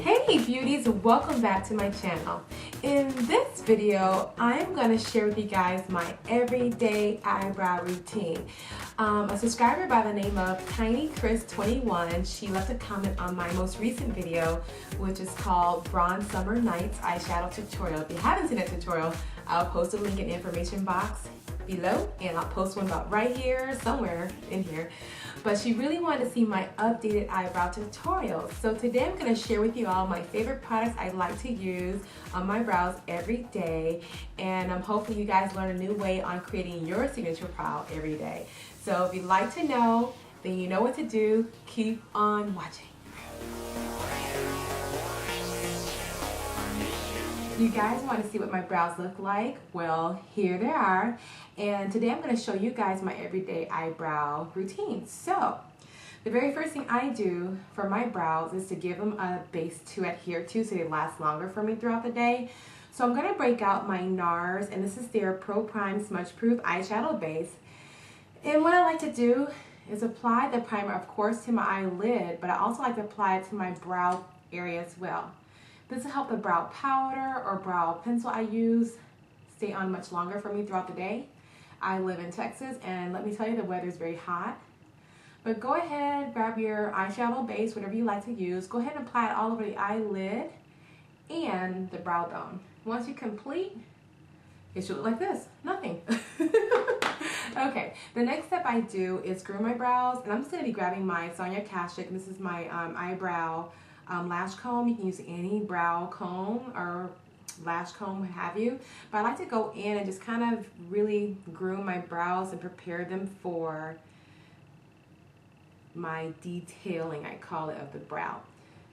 Hey beauties, welcome back to my channel. In this video, I'm going to share with you guys my everyday eyebrow routine. A subscriber by the name of TinyChris21, she left a comment on my most recent video, which is called Bronze Summer Nights Eyeshadow Tutorial. If you haven't seen that tutorial, I'll post a link in the information box below, and I'll post one about right here, somewhere in here. But she really wanted to see my updated eyebrow tutorial. So today I'm going to share with you all my favorite products I like to use on my brows every day. And I'm hoping you guys learn a new way on creating your signature brow every day. So if you'd like to know, then you know what to do. Keep on watching. You guys want to see what my brows look like? Well, here they are. And today I'm going to show you guys my everyday eyebrow routine. So, the very first thing I do for my brows is to give them a base to adhere to so they last longer for me throughout the day. So I'm going to break out my Nars, and this is their Pro Prime Smudge Proof Eyeshadow Base. And what I like to do is apply the primer, of course, to my eyelid, but I also like to apply it to my brow area as well. This will help the brow powder or brow pencil I use stay on much longer for me throughout the day. I live in Texas, and let me tell you, the weather is very hot. But go ahead, grab your eyeshadow base, whatever you like to use. Go ahead and apply it all over the eyelid and the brow bone. Once you complete, it should look like this. Nothing. Okay, the next step I do is groom my brows, and I'm just going to be grabbing my Sonya Kashuk, and this is my eyebrow lash comb. You can use any brow comb or lash comb, what have you. But I like to go in and just kind of really groom my brows and prepare them for my detailing, I call it, of the brow.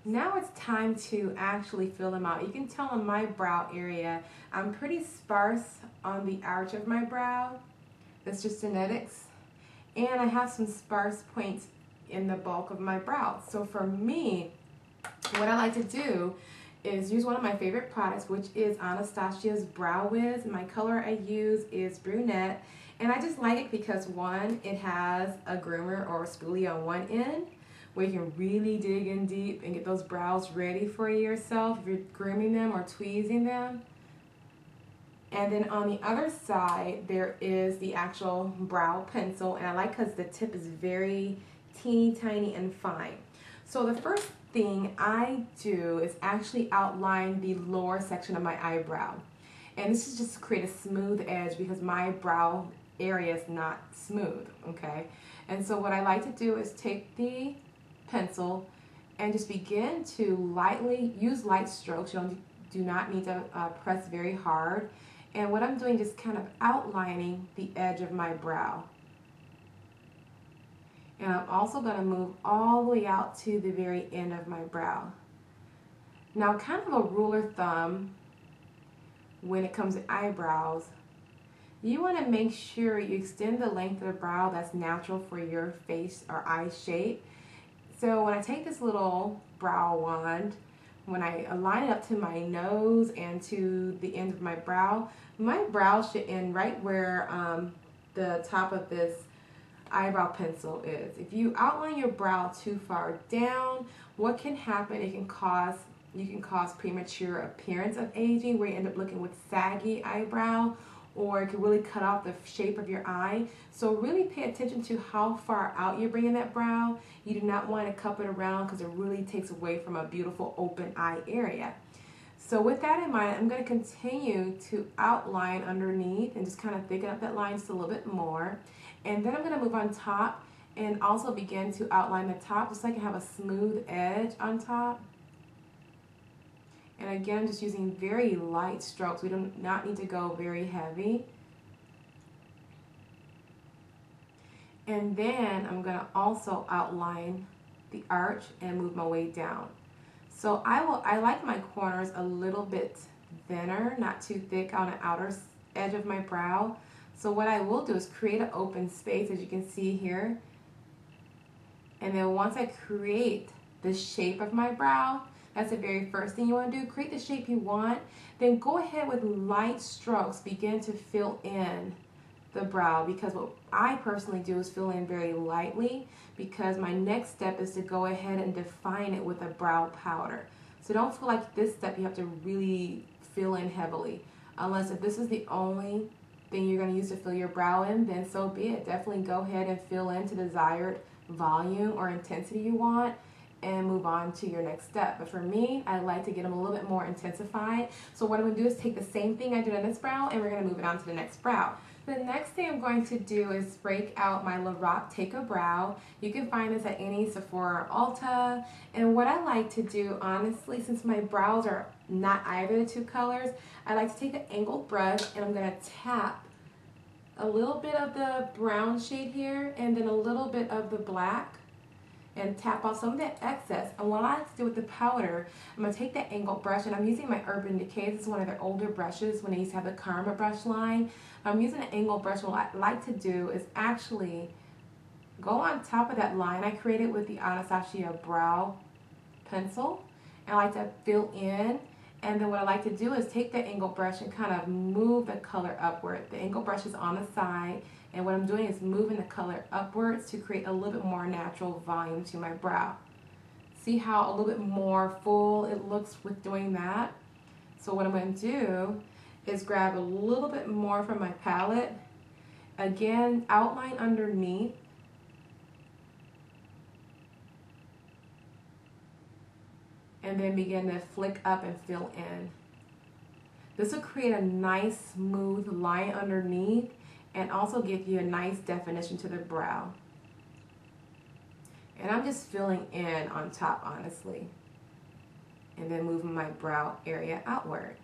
Now it's time to actually fill them out. You can tell on my brow area, I'm pretty sparse on the arch of my brow. That's just genetics. And I have some sparse points in the bulk of my brow. So for me, what I like to do is use one of my favorite products, which is Anastasia's Brow Wiz. My color I use is brunette, and I just like it because, one, it has a groomer or a spoolie on one end where you can really dig in deep and get those brows ready for yourself if you're grooming them or tweezing them. And then on the other side, there is the actual brow pencil, and I like because the tip is very teeny tiny and fine. So the first thing I do is actually outline the lower section of my eyebrow. And this is just to create a smooth edge because my brow area is not smooth, okay? And so what I like to do is take the pencil and just begin to lightly use light strokes. You do not need to press very hard. And what I'm doing is just kind of outlining the edge of my brow. And I'm also going to move all the way out to the very end of my brow. Now, kind of a rule of thumb when it comes to eyebrows, you want to make sure you extend the length of the brow that's natural for your face or eye shape. So when I take this little brow wand, when I align it up to my nose and to the end of my brow should end right where the top of this eyebrow pencil is. If you outline your brow too far down, what can happen? You can cause premature appearance of aging, where you end up looking with saggy eyebrow, or it can really cut off the shape of your eye. So really pay attention to how far out you're bringing that brow. You do not want to cup it around because it really takes away from a beautiful open eye area. So with that in mind, I'm going to continue to outline underneath and just kind of thicken up that line just a little bit more. And then I'm going to move on top and also begin to outline the top just so I can have a smooth edge on top. And again, just using very light strokes. We do not need to go very heavy. And then I'm going to also outline the arch and move my way down. So I like my corners a little bit thinner, not too thick on the outer edge of my brow. So what I will do is create an open space, as you can see here. And then once I create the shape of my brow, that's the very first thing you want to do. Create the shape you want. Then go ahead with light strokes. Begin to fill in the brow, because what I personally do is fill in very lightly, because my next step is to go ahead and define it with a brow powder. So don't feel like this step you have to really fill in heavily. Unless if this is the only thing you're going to use to fill your brow in, then so be it. Definitely go ahead and fill in to the desired volume or intensity you want and move on to your next step. But for me, I like to get them a little bit more intensified. So what I'm going to do is take the same thing I did on this brow and we're going to move it on to the next brow. The next thing I'm going to do is break out my Lorac Take a Brow. You can find this at any Sephora or Ulta. And what I like to do, honestly, since my brows are not either of the two colors, I like to take an angled brush and I'm going to tap a little bit of the brown shade here and then a little bit of the black and tap off some of that excess. And what I like to do with the powder, I'm going to take that angled brush, and I'm using my Urban Decay. This is one of their older brushes when they used to have the Karma brush line. I'm using an angled brush. What I like to do is actually go on top of that line I created with the Anastasia brow pencil, and I like to fill in. And then what I like to do is take the angled brush and kind of move the color upward. The angled brush is on the side, and what I'm doing is moving the color upwards to create a little bit more natural volume to my brow. See how a little bit more full it looks with doing that? So what I'm going to do is grab a little bit more from my palette. Again, outline underneath. And then begin to flick up and fill in. This will create a nice smooth line underneath and also give you a nice definition to the brow. And I'm just filling in on top, honestly. And then moving my brow area outward.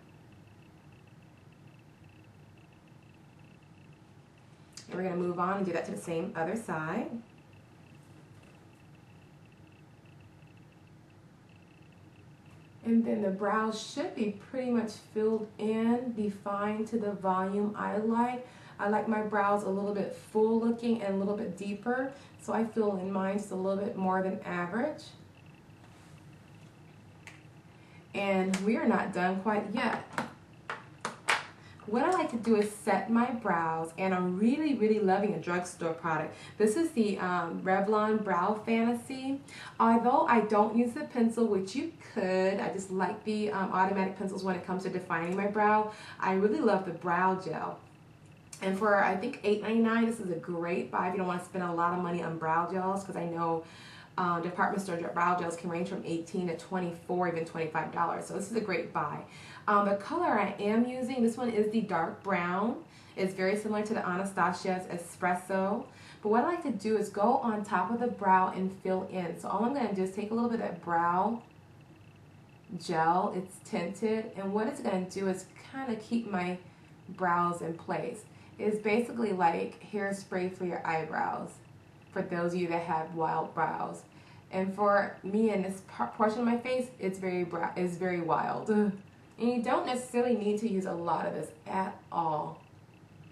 And we're going to move on and do that to the same other side. And then the brows should be pretty much filled in, defined to the volume I like. I like my brows a little bit full looking and a little bit deeper, so I fill in mine just a little bit more than average. And we are not done quite yet. What I like to do is set my brows, and I'm really loving a drugstore product. This is the Revlon Brow Fantasy. Although I don't use the pencil, which you could, I just like the automatic pencils when it comes to defining my brow. I really love the brow gel. And for, I think, $8.99, this is a great buy if you don't want to spend a lot of money on brow gels, because I know department store brow gels can range from $18 to $24, even $25. So this is a great buy. The color I am using, this one is the dark brown. It's very similar to the Anastasia's Espresso. But what I like to do is go on top of the brow and fill in. So all I'm going to do is take a little bit of that brow gel. It's tinted. And what it's going to do is kind of keep my brows in place. It's basically like hairspray for your eyebrows, for those of you that have wild brows. And for me in this portion of my face, it's very wild. And you don't necessarily need to use a lot of this at all.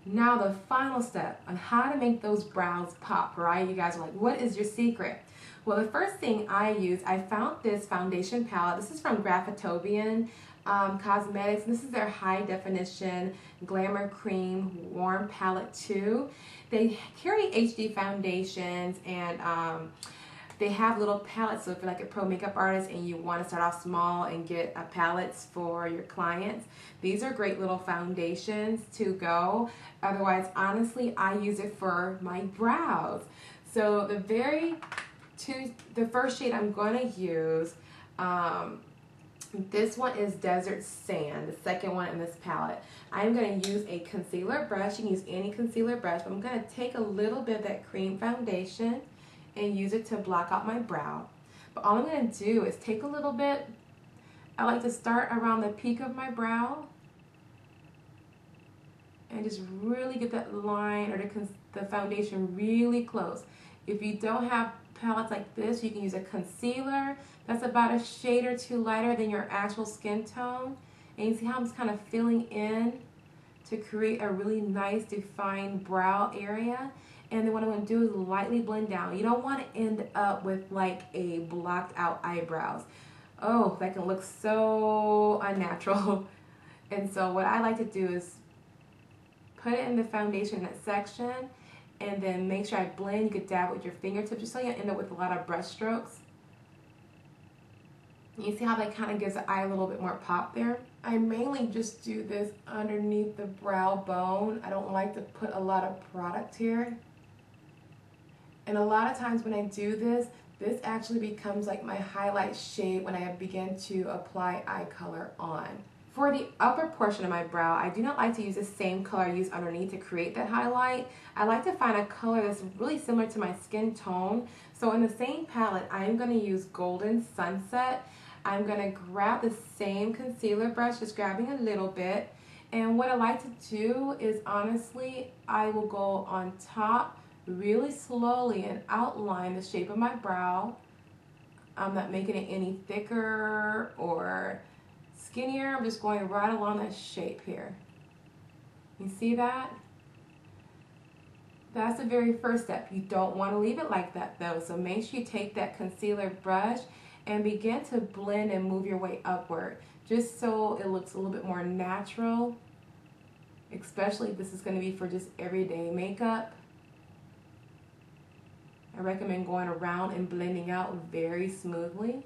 Now the final step on how to make those brows pop, right? You guys are like, what is your secret? Well, the first thing I use, I found this foundation palette. This is from Graftobian Cosmetics. This is their high definition Glamour Cream Warm Palette 2. They carry HD foundations, and they have little palettes. So if you're like a pro makeup artist and you want to start off small and get palettes for your clients, these are great little foundations to go. Otherwise, honestly, I use it for my brows. So the first shade I'm going to use, this one is Desert Sand, the second one in this palette. I'm going to use a concealer brush. You can use any concealer brush, but I'm going to take a little bit of that cream foundation and use it to block out my brow. But all I'm going to do is take a little bit. I like to start around the peak of my brow and just really get that line or the foundation really close. If you don't have palettes like this, you can use a concealer that's about a shade or two lighter than your actual skin tone. And you see how I'm just kind of filling in to create a really nice defined brow area. And then what I'm going to do is lightly blend down. You don't want to end up with like a blocked out eyebrows. Oh, that can look so unnatural. And so what I like to do is put it in the foundation section, and then make sure I blend. You could dab with your fingertips just so you end up with a lot of brush strokes. You see how that kind of gives the eye a little bit more pop there? I mainly just do this underneath the brow bone. I don't like to put a lot of product here. And a lot of times when I do this, this actually becomes like my highlight shade when I begin to apply eye color on. For the upper portion of my brow, I do not like to use the same color I use underneath to create that highlight. I like to find a color that's really similar to my skin tone. So in the same palette, I'm going to use Golden Sunset. I'm going to grab the same concealer brush, just grabbing a little bit. And what I like to do is, honestly, I will go on top really slowly and outline the shape of my brow. I'm not making it any thicker or skinnier. I'm just going right along that shape here. You see that? That's the very first step. You don't want to leave it like that though. So make sure you take that concealer brush and begin to blend and move your way upward, just so it looks a little bit more natural, especially if this is going to be for just everyday makeup. I recommend going around and blending out very smoothly.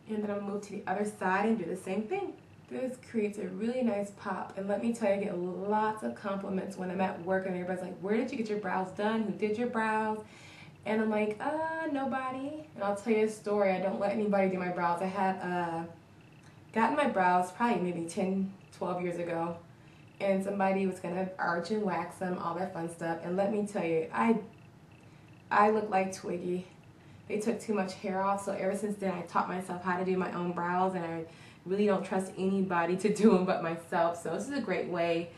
And then I'll move to the other side and do the same thing. This creates a really nice pop. And let me tell you, I get lots of compliments when I'm at work and everybody's like, where did you get your brows done? Who did your brows? And I'm like, nobody. And I'll tell you a story. I don't let anybody do my brows. I had gotten my brows probably maybe 10, 12 years ago. And somebody was going to arch and wax them, all that fun stuff. And let me tell you, I look like Twiggy. They took too much hair off, so ever since then I taught myself how to do my own brows, and I really don't trust anybody to do them but myself. So this is a great way.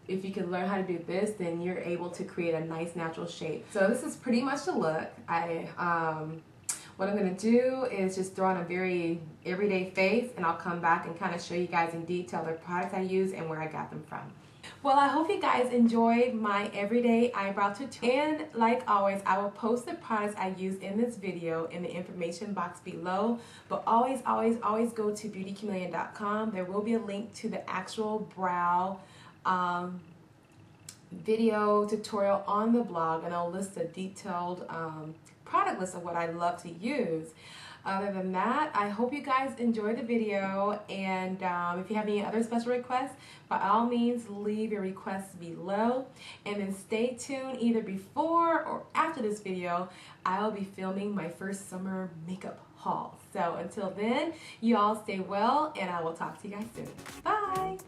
If you can learn how to do this, then you're able to create a nice natural shape. So this is pretty much the look. What I'm going to do is just throw on a very everyday face, and I'll come back and kind of show you guys in detail the products I use and where I got them from. Well, I hope you guys enjoyed my everyday eyebrow tutorial. And like always, I will post the products I use in this video in the information box below. But always, always, always go to beautychameleon.com. There will be a link to the actual brow video tutorial on the blog, and I'll list a detailed product list of what I love to use. Other than that, I hope you guys enjoyed the video, and if you have any other special requests, by all means leave your requests below, and then stay tuned either before or after this video. I'll be filming my first summer makeup haul. So until then, you all stay well, and I will talk to you guys soon. Bye!